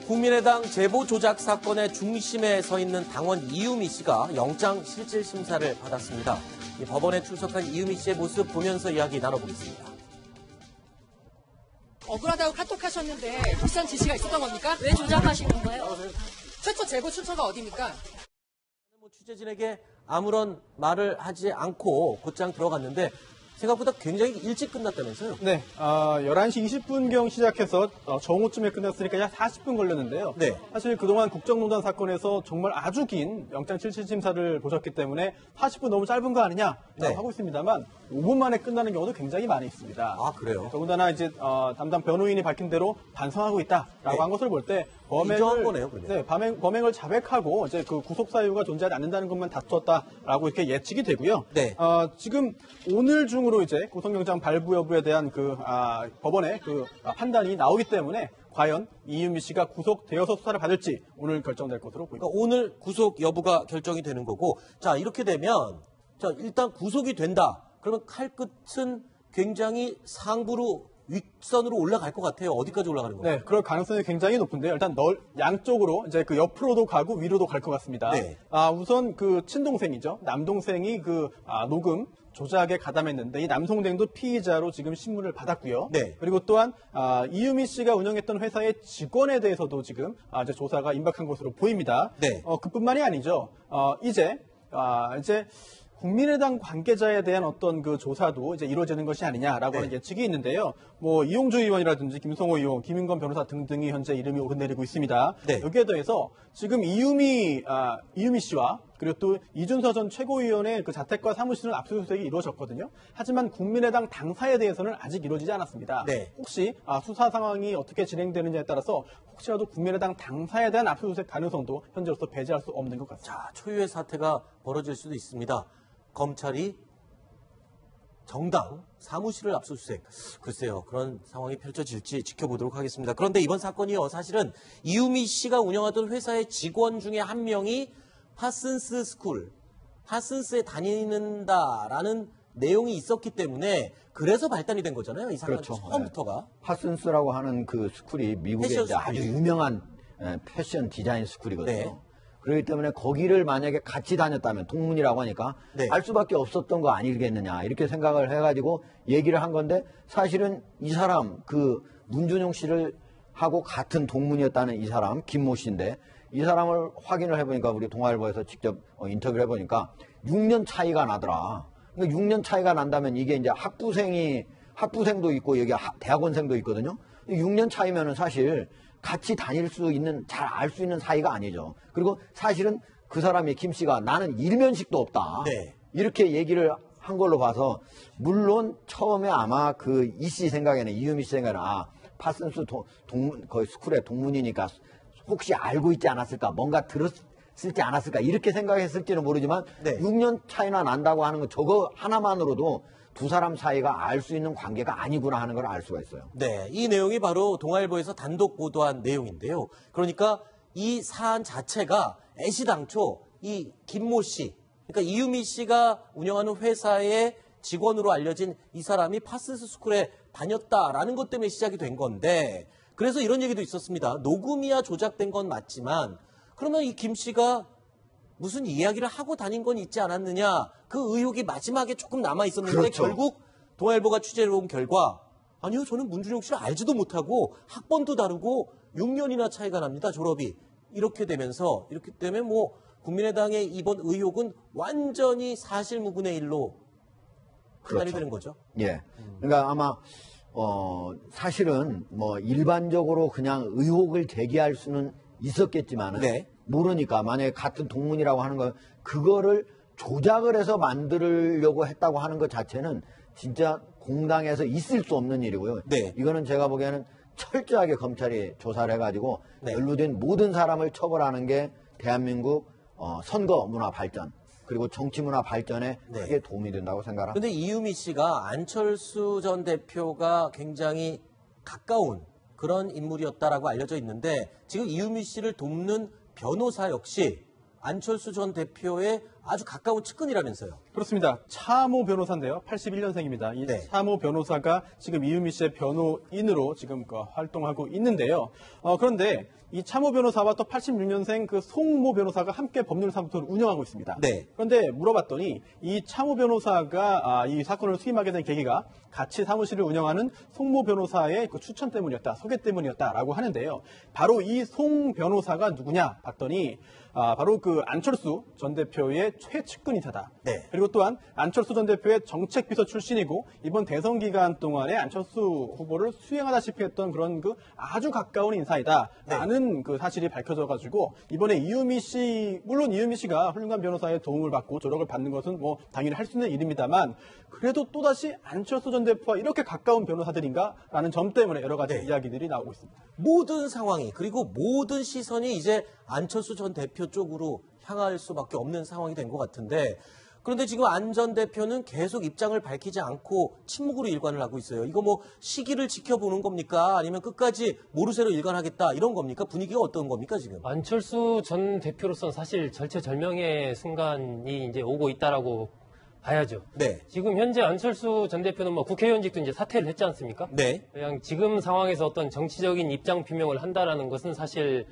국민의당 제보 조작 사건의 중심에 서 있는 당원 이유미 씨가 영장 실질 심사를 받았습니다. 법원에 출석한 이유미 씨의 모습 보면서 이야기 나눠보겠습니다. 억울하다고 카톡하셨는데 비싼 지시가 있었던 겁니까? 왜 조작하신 건가요? 최초 제보 출처가 어디입니까? 취재진에게 아무런 말을 하지 않고 곧장 들어갔는데 생각보다 굉장히 일찍 끝났다면서요? 네, 11시 20분경 시작해서 정오쯤에 끝났으니까 약 40분 걸렸는데요. 네. 사실 그동안 국정농단 사건에서 정말 아주 긴 영장 실질 심사를 보셨기 때문에 40분 너무 짧은 거 아니냐 네. 하고 있습니다만 5분 만에 끝나는 경우도 굉장히 많이 있습니다. 아, 그래요? 더군다나 이제 담당 변호인이 밝힌 대로 반성하고 있다라고 네. 한 것을 볼 때 인정한 거네요, 그러면. 네, 범행을 자백하고 이제 그 구속 사유가 존재하지 않는다는 것만 다투었다라고 이렇게 예측이 되고요. 네. 지금 오늘 중으로 이제 구속영장 발부 여부에 대한 법원의 판단이 나오기 때문에 과연 이유미 씨가 구속되어서 수사를 받을지 오늘 결정될 것으로 보입니다. 그러니까 오늘 구속 여부가 결정이 되는 거고, 자, 이렇게 되면, 자, 일단 구속이 된다. 그러면 칼끝은 굉장히 상부로 윗선으로 올라갈 것 같아요. 어디까지 올라가는 거예요? 네, 그럴 가능성이 굉장히 높은데요. 일단 양쪽으로 이제 그 옆으로도 가고 위로도 갈 것 같습니다. 네. 우선 그 친동생이죠. 남동생이 녹음 조작에 가담했는데 이 남동생도 피의자로 지금 신문을 받았고요. 네. 그리고 또한 이유미 씨가 운영했던 회사의 직원에 대해서도 지금 이제 조사가 임박한 것으로 보입니다. 네. 그뿐만이 아니죠. 이제 국민의당 관계자에 대한 어떤 그 조사도 이제 이루어지는 것이 아니냐라고 하는 예측이 있는데요. 뭐 이용주 의원이라든지 김성호 의원, 김인권 변호사 등등이 현재 이름이 오르내리고 있습니다. 네. 여기에 더해서 지금 이유미 씨와 그리고 또 이준서 전 최고위원의 그 자택과 사무실은 압수수색이 이루어졌거든요. 하지만 국민의당 당사에 대해서는 아직 이루어지지 않았습니다. 네. 혹시 수사 상황이 어떻게 진행되느냐에 따라서 혹시라도 국민의당 당사에 대한 압수수색 가능성도 현재로서 배제할 수 없는 것 같습니다. 자, 초유의 사태가 벌어질 수도 있습니다. 검찰이 정당 사무실을 압수수색. 글쎄요, 그런 상황이 펼쳐질지 지켜보도록 하겠습니다. 그런데 이번 사건이요, 사실은 이유미 씨가 운영하던 회사의 직원 중에 한 명이 파슨스 스쿨, 파슨스에 다니는다라는 내용이 있었기 때문에 그래서 발단이 된 거잖아요, 이 사건 그렇죠. 처음부터가. 파슨스라고 하는 그 스쿨이 미국의 패션 이제 아주 스쿨이에요. 유명한 패션 디자인 스쿨이거든요. 네. 그렇기 때문에 거기를 만약에 같이 다녔다면 동문이라고 하니까 네. 알 수밖에 없었던 거 아니겠느냐 이렇게 생각을 해가지고 얘기를 한 건데 사실은 이 사람 그 문준용 씨를 하고 같은 동문이었다는 이 사람 김모 씨인데 이 사람을 확인을 해보니까 우리 동아일보에서 직접 인터뷰를 해보니까 6년 차이가 나더라. 그러니까 6년 차이가 난다면 이게 이제 학부생도 있고 여기 대학원생도 있거든요. 6년 차이면은 사실 같이 다닐 수 있는, 잘 알 수 있는 사이가 아니죠. 그리고 사실은 그 사람이 김 씨가 나는 일면식도 없다. 네. 이렇게 얘기를 한 걸로 봐서 물론 처음에 아마 그 이 씨 생각에는 이유미 씨 생각에는 파슨스 거의 스쿨의 동문이니까 혹시 알고 있지 않았을까, 뭔가 들었을지 않았을까 이렇게 생각했을지는 모르지만 네. 6년 차이나 난다고 하는 거 저거 하나만으로도 두 사람 사이가 알 수 있는 관계가 아니구나 하는 걸 알 수가 있어요. 네, 이 내용이 바로 동아일보에서 단독 보도한 내용인데요. 그러니까 이 사안 자체가 애시당초 이 김모 씨, 그러니까 이유미 씨가 운영하는 회사의 직원으로 알려진 이 사람이 파슨스 스쿨에 다녔다라는 것 때문에 시작이 된 건데, 그래서 이런 얘기도 있었습니다. 녹음이야 조작된 건 맞지만 그러면 이 김 씨가 무슨 이야기를 하고 다닌 건 있지 않았느냐, 그 의혹이 마지막에 조금 남아 있었는데 그렇죠. 결국 동아일보가 취재를 온 결과 아니요, 저는 문준용 씨를 알지도 못하고 학번도 다르고 6년이나 차이가 납니다, 졸업이. 이렇게 되면서 이렇기 때문에 뭐 국민의당의 이번 의혹은 완전히 사실무근의 일로 판단이 그렇죠. 되는 거죠. 예. 그러니까 아마 사실은 뭐 일반적으로 그냥 의혹을 제기할 수는 있었겠지만은 네. 모르니까 만약에 같은 동문이라고 하는 거 그거를 조작을 해서 만들려고 했다고 하는 것 자체는 진짜 공당에서 있을 수 없는 일이고요. 네. 이거는 제가 보기에는 철저하게 검찰이 조사를 해가지고 네. 연루된 모든 사람을 처벌하는 게 대한민국 선거 문화 발전 그리고 정치 문화 발전에 네. 크게 도움이 된다고 생각합니다. 그런데 이유미 씨가 안철수 전 대표가 굉장히 가까운 그런 인물이었다라고 알려져 있는데 지금 이유미 씨를 돕는 변호사 역시 안철수 전 대표의 아주 가까운 측근이라면서요. 그렇습니다. 차모 변호사인데요. 81년생입니다. 이 네. 차모 변호사가 지금 이유미 씨의 변호인으로 지금 활동하고 있는데요. 그런데 이 차모 변호사와 또 86년생 그 송모 변호사가 함께 법률사무소를 운영하고 있습니다. 네. 그런데 물어봤더니 이 차모 변호사가 이 사건을 수임하게 된 계기가 같이 사무실을 운영하는 송모 변호사의 그 추천 때문이었다, 소개 때문이었다라고 하는데요. 바로 이 송 변호사가 누구냐 봤더니 바로 그 안철수 전 대표의 최측근이사다. 네. 그리고 또한 안철수 전 대표의 정책비서 출신이고 이번 대선 기간 동안에 안철수 후보를 수행하다시피 했던 그런 그 아주 가까운 인사이다라는 그 사실이 밝혀져가지고 이번에 이유미 씨, 물론 이유미 씨가 훌륭한 변호사의 도움을 받고 조력을 받는 것은 뭐 당연히 할 수 있는 일입니다만 그래도 또다시 안철수 전 대표와 이렇게 가까운 변호사들인가라는 점 때문에 여러 가지 이야기들이 나오고 있습니다. 모든 상황이 그리고 모든 시선이 이제 안철수 전 대표 쪽으로 향할 수밖에 없는 상황이 된 것 같은데 그런데 지금 안 전 대표는 계속 입장을 밝히지 않고 침묵으로 일관을 하고 있어요. 이거 뭐 시기를 지켜보는 겁니까? 아니면 끝까지 모르쇠로 일관하겠다 이런 겁니까? 분위기가 어떤 겁니까 지금? 안철수 전 대표로서는 사실 절체절명의 순간이 이제 오고 있다라고 봐야죠. 네. 지금 현재 안철수 전 대표는 뭐 국회의원직도 이제 사퇴를 했지 않습니까? 네. 그냥 지금 상황에서 어떤 정치적인 입장 표명을 한다라는 것은 사실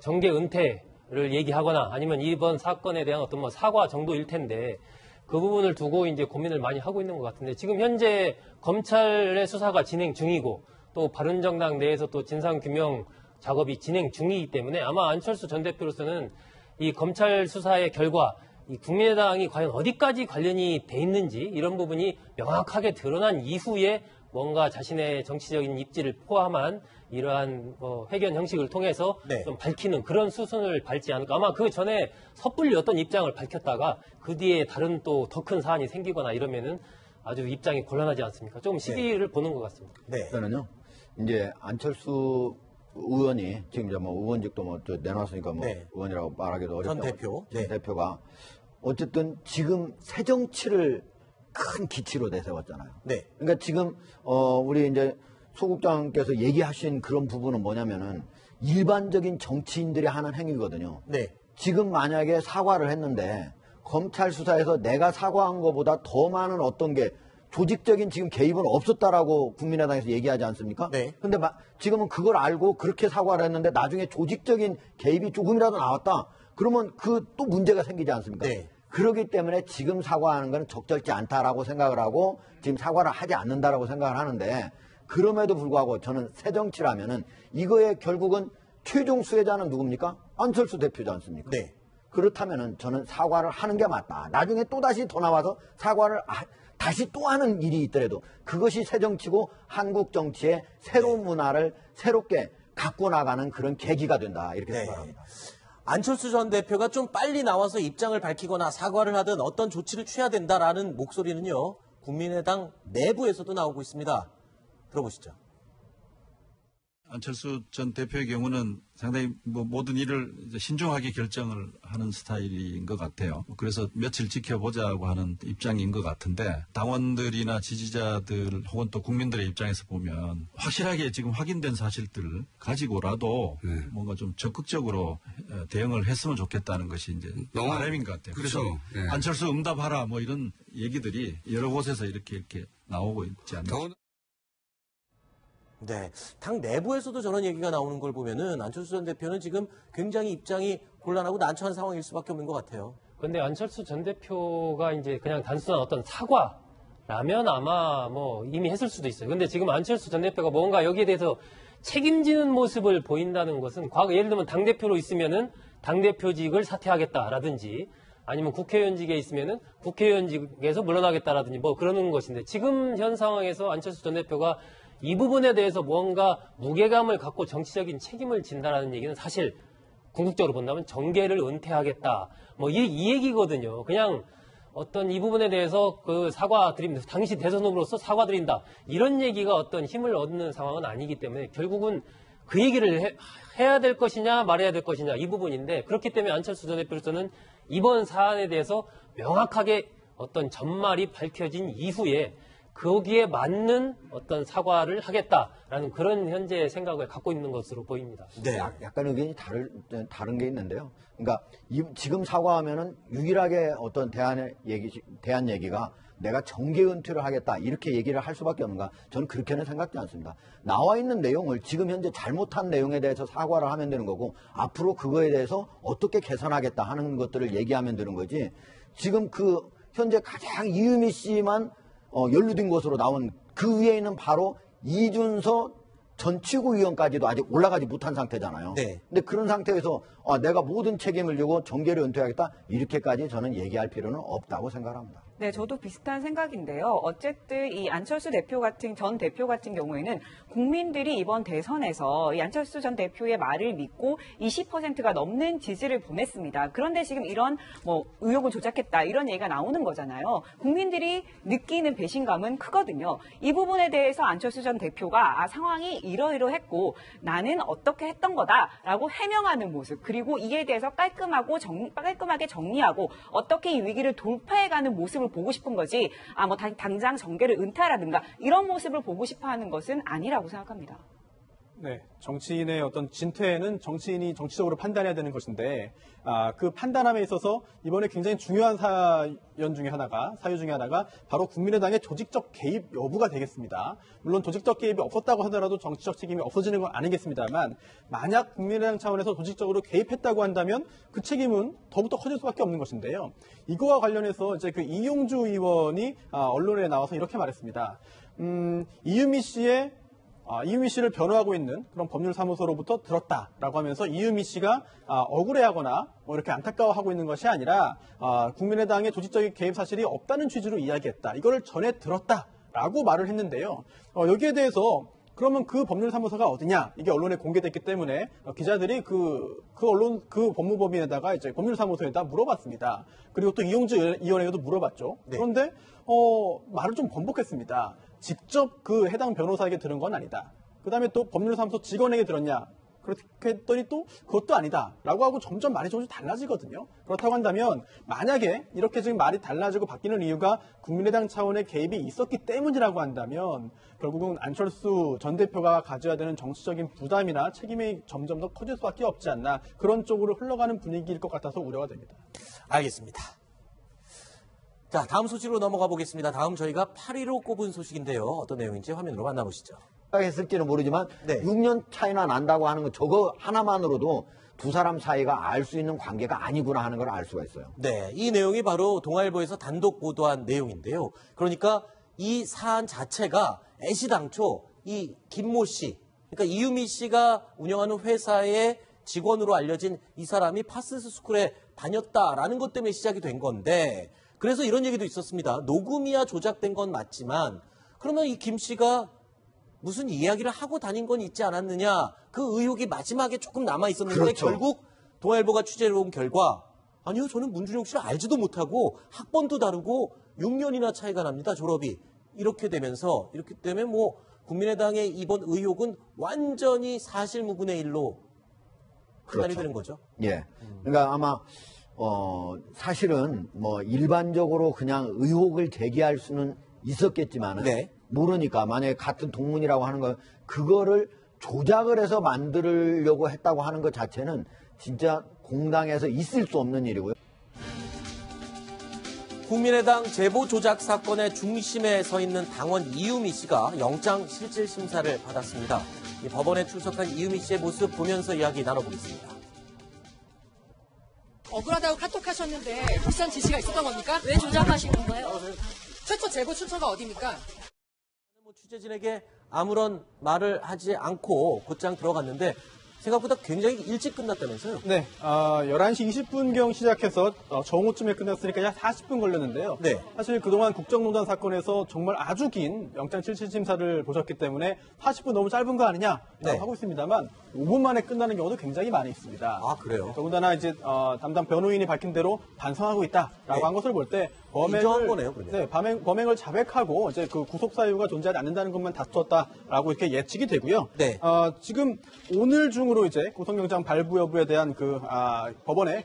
정계 은퇴를 얘기하거나 아니면 이번 사건에 대한 어떤 뭐 사과 정도일 텐데 그 부분을 두고 이제 고민을 많이 하고 있는 것 같은데 지금 현재 검찰의 수사가 진행 중이고 또 바른정당 내에서 또 진상규명 작업이 진행 중이기 때문에 아마 안철수 전 대표로서는 이 검찰 수사의 결과 이 국민의당이 과연 어디까지 관련이 돼 있는지 이런 부분이 명확하게 드러난 이후에 뭔가 자신의 정치적인 입지를 포함한 이러한 회견 형식을 통해서 네. 좀 밝히는 그런 수순을 밟지 않을까. 아마 그 전에 섣불리 어떤 입장을 밝혔다가 그 뒤에 다른 또 더 큰 사안이 생기거나 이러면은 아주 입장이 곤란하지 않습니까? 좀 시기를 보는 것 같습니다. 네. 저는요, 이제 안철수 의원이 지금 이제 뭐 의원직도 뭐 내놨으니까 뭐 네. 의원이라고 말하기도 어렵다. 전 대표. 전 네. 대표가 어쨌든 지금 새 정치를 큰 기치로 내세웠잖아요. 네. 그러니까 지금 우리 이제 소국장께서 얘기하신 그런 부분은 뭐냐면은 일반적인 정치인들이 하는 행위거든요. 네. 지금 만약에 사과를 했는데 검찰 수사에서 내가 사과한 것보다 더 많은 어떤 게 조직적인 지금 개입은 없었다라고 국민의당에서 얘기하지 않습니까? 네. 근데 지금은 그걸 알고 그렇게 사과를 했는데 나중에 조직적인 개입이 조금이라도 나왔다. 그러면 그 또 문제가 생기지 않습니까? 네. 그렇기 때문에 지금 사과하는 건 적절치 않다라고 생각을 하고 지금 사과를 하지 않는다라고 생각을 하는데 그럼에도 불구하고 저는 새 정치라면은 이거에 결국은 최종 수혜자는 누굽니까? 안철수 대표지 않습니까? 네. 그렇다면은 저는 사과를 하는 게 맞다. 나중에 또 다시 더 나와서 사과를 다시 또 하는 일이 있더라도 그것이 새 정치고 한국 정치의 새로운 문화를 새롭게 갖고 나가는 그런 계기가 된다. 이렇게 네. 생각합니다. 안철수 전 대표가 좀 빨리 나와서 입장을 밝히거나 사과를 하든 어떤 조치를 취해야 된다라는 목소리는요. 국민의당 내부에서도 나오고 있습니다. 들어보시죠. 안철수 전 대표의 경우는 상당히 모든 일을 이제 신중하게 결정을 하는 스타일인 것 같아요. 그래서 며칠 지켜보자고 하는 입장인 것 같은데 당원들이나 지지자들 혹은 또 국민들의 입장에서 보면 확실하게 지금 확인된 사실들을 가지고라도 뭔가 좀 적극적으로 대응을 했으면 좋겠다는 것이 이제 바람인 것 같아요. 그렇죠. 그래서 예. 안철수 응답하라 뭐 이런 얘기들이 여러 곳에서 이렇게 나오고 있지 않나. 네. 당 내부에서도 저런 얘기가 나오는 걸 보면은 안철수 전 대표는 지금 굉장히 입장이 곤란하고 난처한 상황일 수밖에 없는 것 같아요. 근데 안철수 전 대표가 이제 그냥 단순한 어떤 사과라면 아마 뭐 이미 했을 수도 있어요. 근데 지금 안철수 전 대표가 뭔가 여기에 대해서 책임지는 모습을 보인다는 것은 과거 예를 들면 당대표로 있으면은 당대표직을 사퇴하겠다라든지 아니면 국회의원직에 있으면은 국회의원직에서 물러나겠다라든지 뭐 그러는 것인데 지금 현 상황에서 안철수 전 대표가 이 부분에 대해서 뭔가 무게감을 갖고 정치적인 책임을 진다라는 얘기는 사실 궁극적으로 본다면 정계를 은퇴하겠다. 뭐 이 얘기거든요. 그냥 어떤 이 부분에 대해서 그 사과드립니다. 당시 대선 후보로서 사과드린다. 이런 얘기가 어떤 힘을 얻는 상황은 아니기 때문에 결국은 그 얘기를 해야 될 것이냐 말해야 될 것이냐 이 부분인데 그렇기 때문에 안철수 전 대표로서는 이번 사안에 대해서 명확하게 어떤 전말이 밝혀진 이후에 거기에 맞는 어떤 사과를 하겠다라는 그런 현재 생각을 갖고 있는 것으로 보입니다. 네. 약간 의견이 다른 게 있는데요. 그러니까 지금 사과하면은 유일하게 어떤 대안 얘기가 내가 정계 은퇴를 하겠다 이렇게 얘기를 할 수밖에 없는가? 저는 그렇게는 생각지 않습니다. 나와 있는 내용을 지금 현재 잘못한 내용에 대해서 사과를 하면 되는 거고 앞으로 그거에 대해서 어떻게 개선하겠다 하는 것들을 얘기하면 되는 거지. 지금 그 현재 가장 이유미 씨만 연루된 것으로 나온 그 위에 있는 바로 이준서 전 최고위원까지도 아직 올라가지 못한 상태잖아요. 네. 근데 그런 상태에서 내가 모든 책임을 지고 정계를 은퇴하겠다 이렇게까지 저는 얘기할 필요는 없다고 생각합니다. 네, 저도 비슷한 생각인데요. 어쨌든 이 안철수 전 대표 같은 경우에는 국민들이 이번 대선에서 이 안철수 전 대표의 말을 믿고 20%가 넘는 지지를 보냈습니다. 그런데 지금 이런 의혹을 조작했다 이런 얘기가 나오는 거잖아요. 국민들이 느끼는 배신감은 크거든요. 이 부분에 대해서 안철수 전 대표가 상황이 이러이러했고 나는 어떻게 했던 거다라고 해명하는 모습 그리고 이에 대해서 깔끔하게 정리하고 어떻게 이 위기를 돌파해가는 모습을 보고 싶은 거지 당장 정계를 은퇴하라든가 이런 모습을 보고 싶어하는 것은 아니라고 생각합니다. 네, 정치인의 어떤 진퇴는 정치인이 정치적으로 판단해야 되는 것인데 그 판단함에 있어서 이번에 굉장히 중요한 사유 중에 하나가 바로 국민의당의 조직적 개입 여부가 되겠습니다. 물론 조직적 개입이 없었다고 하더라도 정치적 책임이 없어지는 건 아니겠습니다만 만약 국민의당 차원에서 조직적으로 개입했다고 한다면 그 책임은 더욱더 커질 수밖에 없는 것인데요. 이거와 관련해서 이제 그 이용주 의원이 언론에 나와서 이렇게 말했습니다. 이유미 씨를 변호하고 있는 그런 법률사무소로부터 들었다라고 하면서 이유미 씨가 억울해하거나 이렇게 안타까워하고 있는 것이 아니라 국민의당의 조직적인 개입 사실이 없다는 취지로 이야기했다. 이거를 전해 들었다라고 말을 했는데요. 여기에 대해서 그러면 그 법률사무소가 어디냐? 이게 언론에 공개됐기 때문에 기자들이 그 법무법인에다가 이제 법률사무소에다 물어봤습니다. 그리고 또 이용주 의원에게도 물어봤죠. 네. 그런데 말을 좀 번복했습니다. 직접 그 해당 변호사에게 들은 건 아니다. 그 다음에 또 법률사무소 직원에게 들었냐? 그렇게 했더니 또 그것도 아니다. 라고 하고 점점 말이 조금씩 달라지거든요. 그렇다고 한다면 만약에 이렇게 지금 말이 달라지고 바뀌는 이유가 국민의당 차원의 개입이 있었기 때문이라고 한다면 결국은 안철수 전 대표가 가져야 되는 정치적인 부담이나 책임이 점점 더 커질 수밖에 없지 않나 그런 쪽으로 흘러가는 분위기일 것 같아서 우려가 됩니다. 알겠습니다. 자, 다음 소식으로 넘어가 보겠습니다. 다음 저희가 8위로 꼽은 소식인데요. 어떤 내용인지 화면으로 만나보시죠. 했을지는 모르지만 네. 6년 차이나 난다고 하는 거 저거 하나만으로도 두 사람 사이가 알 수 있는 관계가 아니구나 하는 걸 알 수가 있어요. 네, 이 내용이 바로 동아일보에서 단독 보도한 내용인데요. 그러니까 이 사안 자체가 애시당초 이 김모 씨, 그러니까 이유미 씨가 운영하는 회사의 직원으로 알려진 이 사람이 파스스 스쿨에 다녔다라는 것 때문에 시작이 된 건데 그래서 이런 얘기도 있었습니다. 녹음이야 조작된 건 맞지만 그러면 이 김 씨가 무슨 이야기를 하고 다닌 건 있지 않았느냐 그 의혹이 마지막에 조금 남아 있었는데 그렇죠. 결국 동아일보가 취재를 온 결과 아니요 저는 문준용 씨를 알지도 못하고 학번도 다르고 6년이나 차이가 납니다 졸업이 이렇게 되면서 이렇기 때문에 국민의당의 이번 의혹은 완전히 사실 무근의 일로 판단이 되는 거죠. 예. 그러니까 아마 사실은 일반적으로 그냥 의혹을 제기할 수는 있었겠지만은 네. 모르니까 만약에 같은 동문이라고 하는 거 그거를 조작을 해서 만들려고 했다고 하는 것 자체는 진짜 공당에서 있을 수 없는 일이고요. 국민의당 제보 조작 사건의 중심에 서 있는 당원 이유미 씨가 영장 실질 심사를 받았습니다. 이 법원에 출석한 이유미 씨의 모습 보면서 이야기 나눠보겠습니다. 억울하다고 카톡하셨는데 비싼 지시가 있었던 겁니까? 왜 조작하신 건가요? 최초 제보 출처가 어디입니까? 취재진에게 아무런 말을 하지 않고 곧장 들어갔는데 생각보다 굉장히 일찍 끝났다면서요? 네, 11시 20분경 시작해서 정오쯤에 끝났으니까 약 40분 걸렸는데요. 네. 사실 그동안 국정농단 사건에서 정말 아주 긴 영장 실질심사를 보셨기 때문에 40분 너무 짧은 거 아니냐라고 네. 하고 있습니다만 5분 만에 끝나는 경우도 굉장히 많이 있습니다. 아, 그래요? 더군다나 이제 담당 변호인이 밝힌 대로 반성하고 있다라고 네. 한 것을 볼 때 인정한 거네요, 그러면. 네, 범행을 자백하고 이제 그 구속 사유가 존재하지 않는다는 것만 다투었다라고 이렇게 예측이 되고요. 네. 지금 오늘 중으로 이제 구속영장 발부 여부에 대한 법원의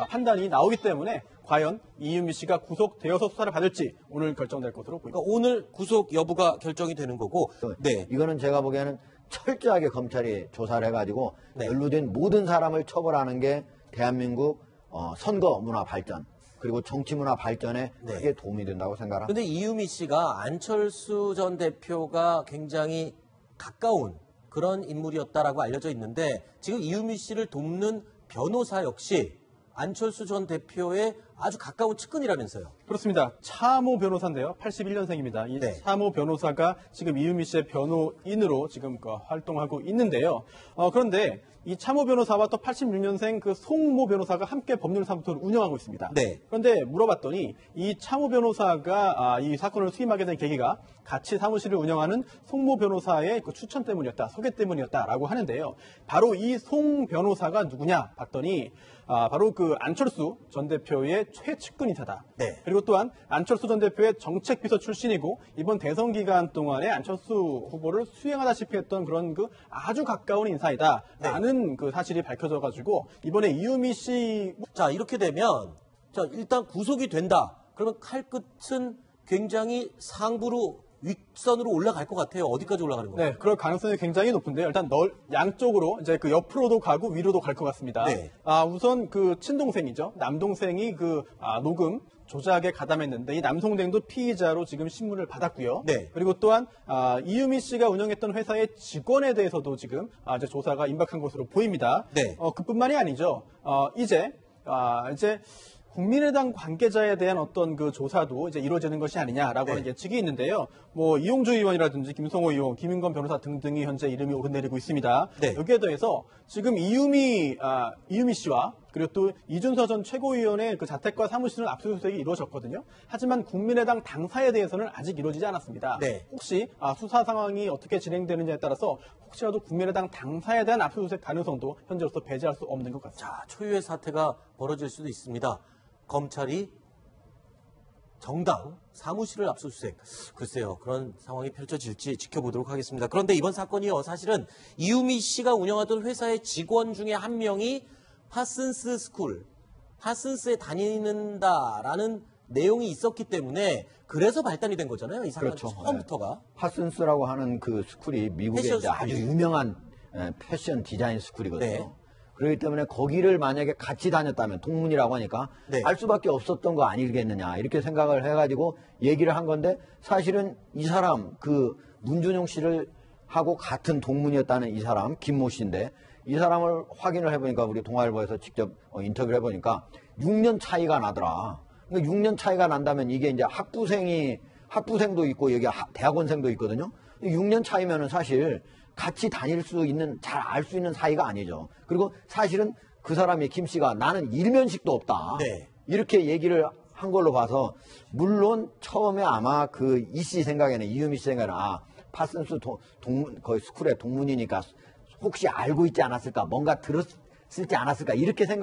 판단이 나오기 때문에 과연 이유미 씨가 구속되어서 수사를 받을지 오늘 결정될 것으로 보입니다. 그러니까 오늘 구속 여부가 결정이 되는 거고. 네. 이거는 제가 보기에는 철저하게 검찰이 조사를 해가지고 네. 연루된 모든 사람을 처벌하는 게 대한민국 선거 문화 발전 그리고 정치 문화 발전에 네. 크게 도움이 된다고 생각합니다. 근데 이유미 씨가 안철수 전 대표가 굉장히 가까운 그런 인물이었다라고 알려져 있는데 지금 이유미 씨를 돕는 변호사 역시 안철수 전 대표의 아주 가까운 측근이라면서요. 그렇습니다. 차모 변호사인데요. 81년생입니다. 이 네. 차모 변호사가 지금 이유미 씨의 변호인으로 지금 활동하고 있는데요. 그런데 이 차모 변호사와 또 86년생 그 송모 변호사가 함께 법률사무소를 운영하고 있습니다. 네. 그런데 물어봤더니 이 차모 변호사가 이 사건을 수임하게 된 계기가 같이 사무실을 운영하는 송모 변호사의 그 추천 때문이었다, 소개 때문이었다라고 하는데요. 바로 이 송 변호사가 누구냐 봤더니 바로 그 안철수 전 대표의 최측근이사다. 네. 그리고 또한 안철수 전 대표의 정책비서 출신이고 이번 대선 기간 동안에 안철수 후보를 수행하다시피 했던 그런 그 아주 가까운 인사이다라는 그 사실이 밝혀져가지고 이번에 이유미 씨 자, 이렇게 되면 자, 일단 구속이 된다. 그러면 칼끝은 굉장히 상부로 윗선으로 올라갈 것 같아요. 어디까지 올라가는 거예요? 네, 그럴 가능성이 굉장히 높은데요. 일단 양쪽으로 이제 그 옆으로도 가고 위로도 갈 것 같습니다. 네. 우선 그 친동생이죠. 남동생이 그 녹음 조작에 가담했는데 이 남동생도 피의자로 지금 신문을 받았고요. 네. 그리고 또한 이유미 씨가 운영했던 회사의 직원에 대해서도 지금 이제 조사가 임박한 것으로 보입니다. 네. 그뿐만이 아니죠. 이제 국민의당 관계자에 대한 어떤 그 조사도 이제 이루어지는 것이 아니냐라고 하는 예측이 있는데요. 뭐 이용주 의원이라든지 김성호 의원, 김인권 변호사 등등이 현재 이름이 오르내리고 있습니다. 네. 여기에 더해서 지금 이유미 씨와 그리고 또 이준서 전 최고위원의 그 자택과 사무실은 압수수색이 이루어졌거든요. 하지만 국민의당 당사에 대해서는 아직 이루어지지 않았습니다. 네. 혹시 수사 상황이 어떻게 진행되느냐에 따라서 혹시라도 국민의당 당사에 대한 압수수색 가능성도 현재로서 배제할 수 없는 것 같습니다. 자, 초유의 사태가 벌어질 수도 있습니다. 검찰이 정당 사무실을 압수수색. 글쎄요, 그런 상황이 펼쳐질지 지켜보도록 하겠습니다. 그런데 이번 사건이요, 사실은 이유미 씨가 운영하던 회사의 직원 중에 한 명이 파슨스 스쿨, 파슨스에 다니는다라는 내용이 있었기 때문에 그래서 발단이 된 거잖아요. 이 사건 그렇죠. 처음부터가. 파슨스라고 하는 그 스쿨이 미국의 패션 이제 아주 스쿨이죠. 유명한 패션 디자인 스쿨이거든요. 네. 그렇기 때문에 거기를 만약에 같이 다녔다면 동문이라고 하니까 네. 알 수밖에 없었던 거 아니겠느냐 이렇게 생각을 해가지고 얘기를 한 건데 사실은 이 사람 그 문준용 씨를 하고 같은 동문이었다는 이 사람 김모 씨인데 이 사람을 확인을 해보니까 우리 동아일보에서 직접 인터뷰를 해보니까 6년 차이가 나더라. 그러니까 6년 차이가 난다면 이게 이제 학부생도 있고 여기 대학원생도 있거든요. 6년 차이면은 사실 같이 다닐 수 있는, 잘 알 수 있는 사이가 아니죠. 그리고 사실은 그 사람이 김 씨가 나는 일면식도 없다. 네. 이렇게 얘기를 한 걸로 봐서 물론 처음에 아마 그 이 씨 생각에는 이유미 씨 생각에는 파슨스 거의 스쿨의 동문이니까 혹시 알고 있지 않았을까, 뭔가 들었을지 않았을까 이렇게 생각.